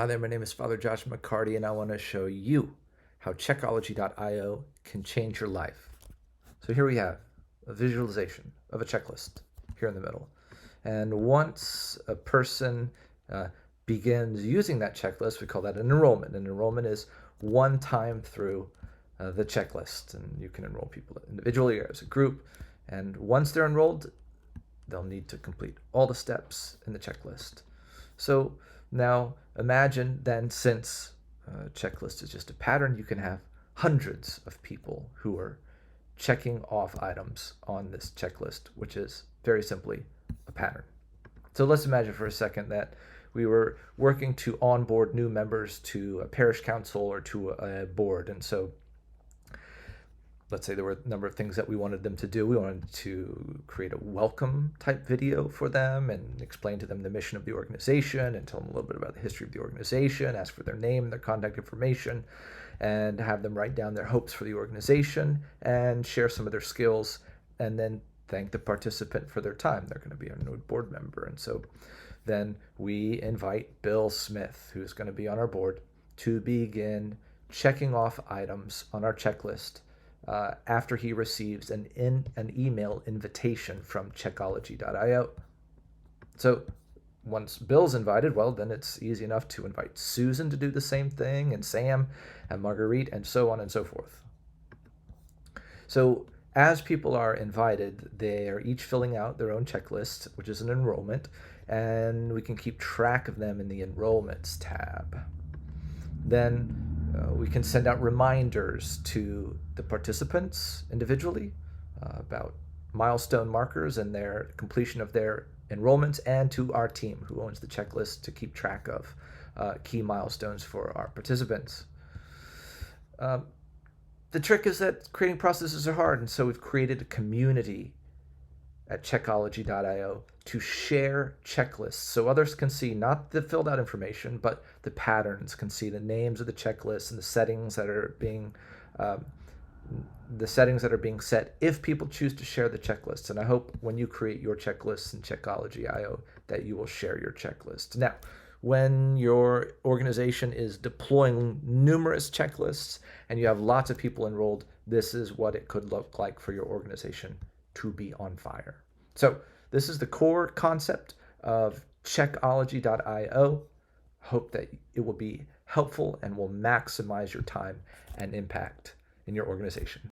Hi there, my name is Father Josh McCarty, and I want to show you how Checkology.io can change your life. So here we have a visualization of a checklist here in the middle. And once a person begins using that checklist, we call that an enrollment. An enrollment is one time through the checklist, and you can enroll people individually or as a group. And once they're enrolled, they'll need to complete all the steps in the checklist. So now imagine then, since checklist is just a pattern, you can have hundreds of people who are checking off items on this checklist, which is very simply a pattern. So let's imagine for a second that we were working to onboard new members to a parish council or to a board. And so let's say there were a number of things that we wanted them to do. We wanted to create a welcome type video for them and explain to them the mission of the organization and tell them a little bit about the history of the organization, ask for their name and their contact information, and have them write down their hopes for the organization and share some of their skills, and then thank the participant for their time. They're going to be a new board member. And so then we invite Bill Smith, who's going to be on our board, to begin checking off items on our checklist after he receives an email invitation from Checkology.io. So once Bill's invited, well, then it's easy enough to invite Susan to do the same thing, and Sam, and Marguerite, and so on and so forth. So as people are invited, they are each filling out their own checklist, which is an enrollment, and we can keep track of them in the Enrollments tab. Then we can send out reminders to the participants individually about milestone markers and their completion of their enrollments, and to our team who owns the checklist to keep track of key milestones for our participants. The trick is that creating processes are hard, and so we've created a community at Checkology.io to share checklists so others can see not the filled out information, but the patterns, can see the names of the checklists and the settings that are being set if people choose to share the checklists. And I hope when you create your checklists in Checkology.io that you will share your checklists. Now, when your organization is deploying numerous checklists and you have lots of people enrolled, this is what it could look like for your organization to be on fire. So this is the core concept of Checkology.io. Hope that it will be helpful and will maximize your time and impact in your organization.